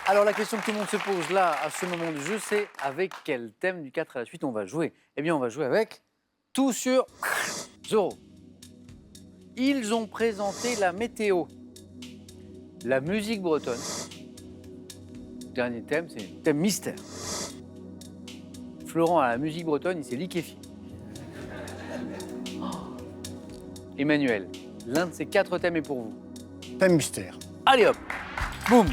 Alors la question que tout le monde se pose là, à ce moment du jeu, c'est avec quel thème du 4 à la suite on va jouer? Eh bien, on va jouer avec tout sur Zorro. Ils ont présenté la météo, la musique bretonne. Dernier thème, c'est le thème mystère. Florent à la musique bretonne, il s'est liquéfié. Oh. Emmanuel, l'un de ces 4 thèmes est pour vous. Thème mystère. Allez hop, boum.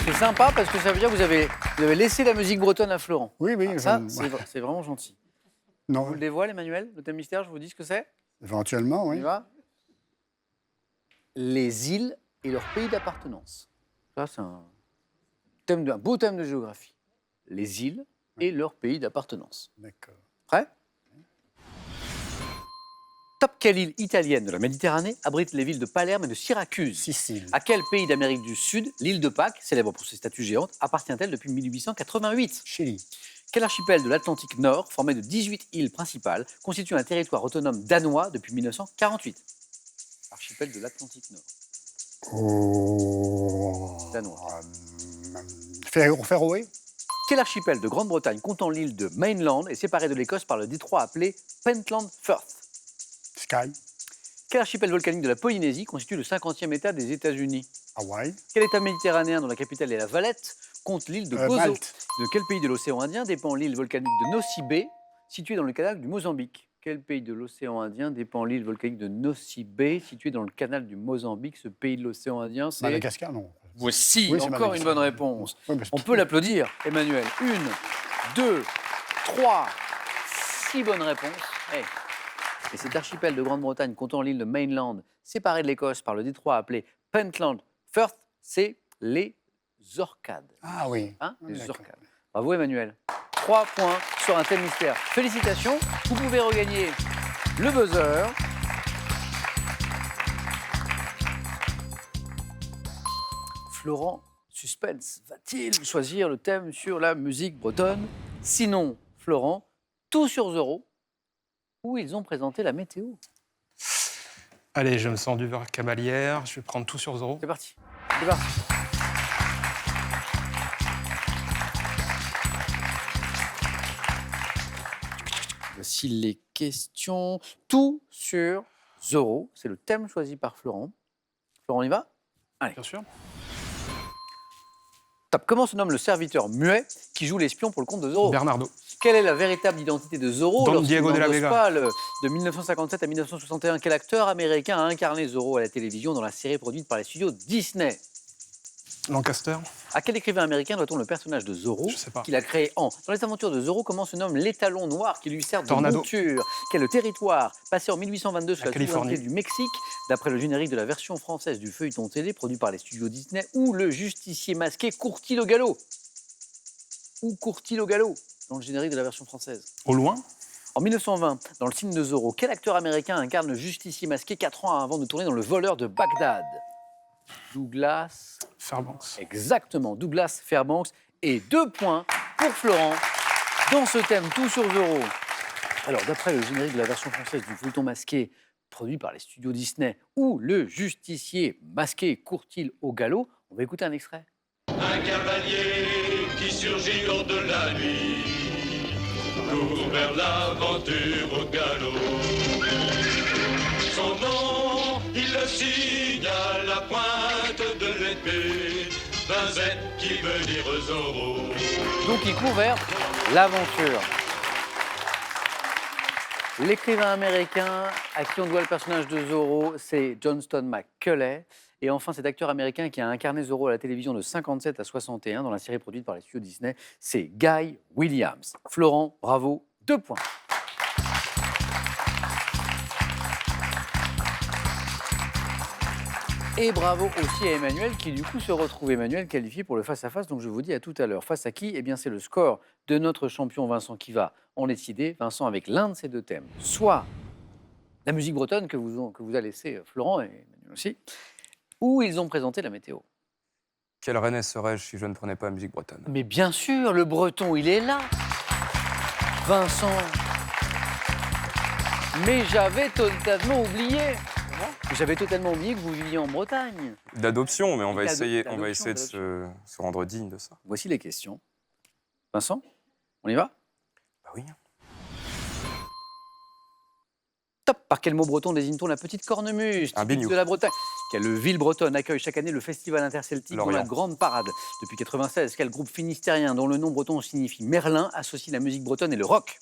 C'est sympa parce que ça veut dire que vous avez laissé la musique bretonne à Florent. Oui, oui. Ah, ça, c'est vraiment gentil. Non, Je vous le dévoile, Emmanuel, le thème mystère, je vous dis ce que c'est. éventuellement, On oui. y va. Les îles et leur pays d'appartenance. Ça, c'est un beau thème de géographie. Les îles et leur pays d'appartenance. D'accord. Prêt? Top, quelle île italienne de la Méditerranée abrite les villes de Palerme et de Syracuse? Sicile. À quel pays d'Amérique du Sud l'île de Pâques, célèbre pour ses statues géantes, appartient-elle depuis 1888? Chili. Quel archipel de l'Atlantique Nord, formé de 18 îles principales, constitue un territoire autonome danois depuis 1948? Archipel de l'Atlantique Nord. Oh... Danois. Féroé. Quel archipel de Grande-Bretagne comptant l'île de Mainland est séparé de l'Écosse par le détroit appelé Pentland Firth? Sky. Quel archipel volcanique de la Polynésie constitue le 50e État des États-Unis? Hawaï. Quel État méditerranéen dont la capitale est la Valette compte l'île de Gozo? Malte. De quel pays de l'océan Indien dépend l'île volcanique de Nosy Be, située dans le canal du Mozambique? Quel pays de l'océan Indien dépend l'île volcanique de Nosy Be, située dans le canal du Mozambique? Ce pays de l'océan Indien, c'est... Madagascar, non. Voici, Oui, c'est encore une Madagascar. bonne réponse. Oui, mais On peut l'applaudir, Emmanuel. 1, 2, 3, 6 bonnes réponses. Hey. Et cet archipel de Grande-Bretagne comptant l'île de Mainland, séparé de l'Écosse par le détroit appelé Pentland Firth, c'est les Orcades. Ah oui. Hein, les D'accord. Orcades. Bravo Emmanuel. 3 points sur un thème mystère. Félicitations, vous pouvez regagner le buzzer. Florent, suspense, va-t-il choisir le thème sur la musique bretonne? Sinon, Florent, tout sur Zorro, où ils ont présenté la météo. Allez, je me sens du beurre cavalière. Je vais prendre tout sur Zorro. C'est parti. C'est parti. Voici les questions. Tout sur Zorro. C'est le thème choisi par Florent. Florent, on y va? Allez. Bien sûr. Top. Comment se nomme le serviteur muet qui joue l'espion pour le compte de Zorro? Bernardo. Quelle est la véritable identité de Zorro Don lorsqu'il Diego de la n'endosse Vega. pas de 1957 à 1961? Quel acteur américain a incarné Zorro à la télévision dans la série produite par les studios Disney? Lancaster. À quel écrivain américain doit-on le personnage de Zorro Je sais pas. qu'il a créé en Dans les aventures de Zorro, comment se nomme l'étalon noir qui lui sert de Tornado. monture? Quel territoire passé en 1822 sous La la souveraineté Californie. du Mexique, d'après le générique de la version française du feuilleton télé produit par les studios Disney, où le justicier masqué court-il au galop? Où court-il au galop dans le générique de la version française? Au loin. En 1920, dans Le signe de Zorro, quel acteur américain incarne le justicier masqué 4 ans avant de tourner dans Le voleur de Bagdad? Douglas... Fairbanks. Exactement, Douglas Fairbanks. Et 2 points pour Florent dans ce thème tout sur Zorro. Alors, d'après le générique de la version française du feuilleton masqué produit par les studios Disney, où le justicier masqué court-il au galop, on va écouter un extrait. Un cavalier qui surgit hors de la nuit, court vers l'aventure au galop. Son nom, il le signe à la pointe de l'épée, d'un Z qui veut dire Zorro. Donc, il court vers l'aventure. L'écrivain américain à qui on doit le personnage de Zorro, c'est Johnston McCulley. Et enfin, cet acteur américain qui a incarné Zorro à la télévision de 57 à 61 dans la série produite par les studios Disney, c'est Guy Williams. Florent, bravo, 2 points. Et bravo aussi à Emmanuel qui du coup se retrouve Emmanuel qualifié pour le face-à-face. Donc je vous dis à tout à l'heure. Face à qui? Eh bien c'est le score de notre champion Vincent qui va en décider. Vincent avec l'un de ces 2 thèmes. Soit la musique bretonne que vous a laissé Florent et Emmanuel aussi, où ils ont présenté la météo. Quelle reine serais-je si je ne prenais pas la musique bretonne? Mais bien sûr, le breton, il est là. Vincent. Mais j'avais totalement oublié. J'avais totalement oublié que vous viviez en Bretagne. D'adoption, mais on va essayer D'adoption, de se rendre digne de ça. Voici les questions. Vincent, on y va? Bah oui. Top. Par quel mot breton désigne-t-on la petite cornemuse, Un typique bignou. de la Bretagne? Quelle ville bretonne accueille chaque année le festival interceltique dont la Lorient. grande parade? Depuis 96, quel groupe finistérien dont le nom breton signifie Merlin associe la musique bretonne et le rock?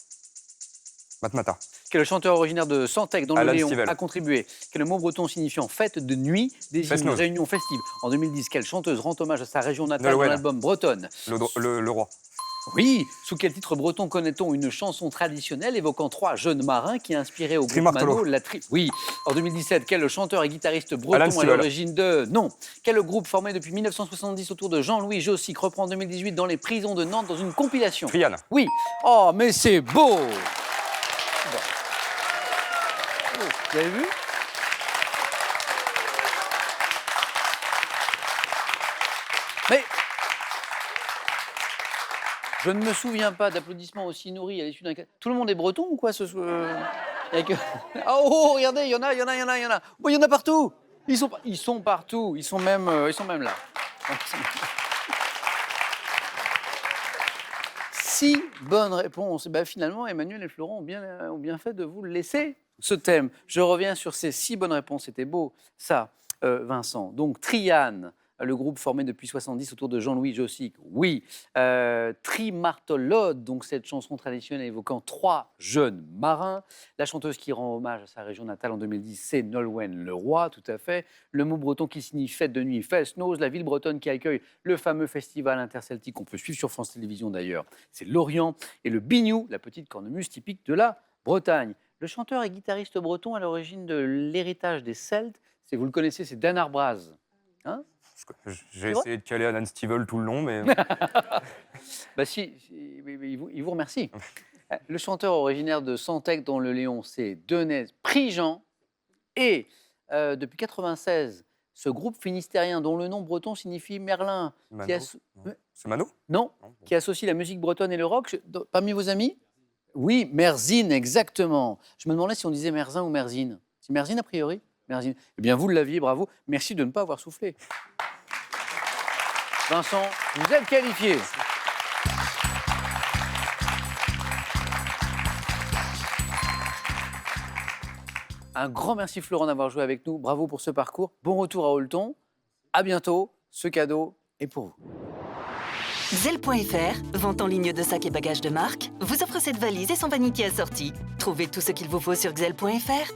Matmata. Quel chanteur originaire de Santec dans le Alan Léon Stivell. a contribué? Quel mot breton signifiant fête de nuit désigne une Fest-Noz. réunion festive? En 2010, quelle chanteuse rend hommage à sa région natale dans Nolwenn. l'album Bretonne? Le roi. Oui, sous quel titre breton connaît-on une chanson traditionnelle évoquant 3 jeunes marins qui inspiraient au groupe Trimartolo. Mano la tri... Oui, en 2017, quel chanteur et guitariste Alan breton à Stivell. l'origine de... Non. Quel groupe formé depuis 1970 autour de Jean-Louis Jossic reprend en 2018 dans les prisons de Nantes dans une compilation? Triane. Oui. Oh, mais c'est beau! Bon. Oh, vous avez vu? Mais je ne me souviens pas d'applaudissements aussi nourris à l'issue d'un... Tout le monde est breton ou quoi ce soir? Il y a que- Ah, oh, regardez, il y en a. Bon, il y en a partout. Ils sont partout. Ils sont même là. 6 bonnes réponses. Ben, finalement, Emmanuel et Florent ont bien fait de vous laisser ce thème. Je reviens sur ces 6 bonnes réponses. C'était beau, ça, Vincent. Donc, Triane, le groupe formé depuis 70 autour de Jean-Louis Jossic. Oui. Trimartolode, donc cette chanson traditionnelle évoquant 3 jeunes marins. La chanteuse qui rend hommage à sa région natale en 2010, c'est Nolwenn le roi, tout à fait. Le mot breton qui signifie fête de nuit, Fest-Noz. La ville bretonne qui accueille le fameux festival interceltique qu'on peut suivre sur France Télévisions d'ailleurs, c'est Lorient. Et le bignou, la petite cornemuse typique de la Bretagne. Le chanteur et guitariste breton à l'origine de l'héritage des Celtes, vous le connaissez, c'est Dan Arbraz. Hein? J'ai essayé de caler Alan Stivell tout le long, mais Bah si, il vous remercie. Le chanteur originaire de Santec dans le Léon, c'est Denez Prigent. Et depuis 96, ce groupe finistérien dont le nom breton signifie Merlin, Mano. qui asso- C'est Mano. non, Non, bon. qui associe la musique bretonne et le rock. Parmi vos amis? Oui, Merzine, exactement. Je me demandais si on disait Merzin ou Merzine. C'est Merzine a priori? Merzine. Eh bien, vous l'aviez, bravo. Merci de ne pas avoir soufflé. Vincent, vous êtes qualifié. Un grand merci Florent d'avoir joué avec nous. Bravo pour ce parcours. Bon retour à Holton. À bientôt. Ce cadeau est pour vous. Zelle.fr, vente en ligne de sacs et bagages de marque, vous offre cette valise et son vanity assorti. Trouvez tout ce qu'il vous faut sur Zelle.fr.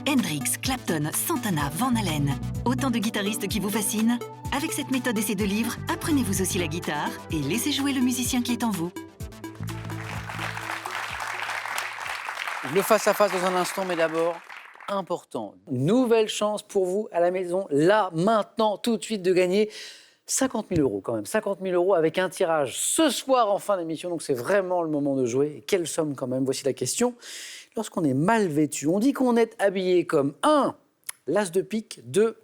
Hendrix, Clapton, Santana, Van Halen. Autant de guitaristes qui vous fascinent. Avec cette méthode et ces 2 livres, apprenez-vous aussi la guitare et laissez jouer le musicien qui est en vous. Le face-à-face dans un instant, mais d'abord, important. Nouvelle chance pour vous à la maison, là, maintenant, tout de suite, de gagner 50 000 euros quand même. 50 000 euros avec un tirage ce soir en fin d'émission, donc c'est vraiment le moment de jouer. Et quelle somme quand même? Voici la question. Lorsqu'on est mal vêtu, on dit qu'on est habillé comme 1, l'as de pique, 2,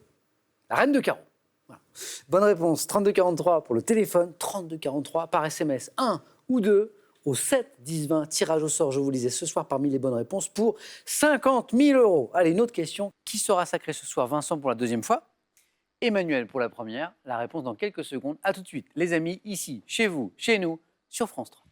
la reine de carreau. Voilà. Bonne réponse, 3243 pour le téléphone, 3243 par SMS, 1 ou 2 au 7 10 20. Tirage au sort, je vous le disais ce soir, parmi les bonnes réponses pour 50 000 euros. Allez, une autre question. Qui sera sacré ce soir? Vincent pour la 2e fois, Emmanuel pour la première. La réponse dans quelques secondes. À tout de suite, les amis, ici, chez vous, chez nous, sur France 3.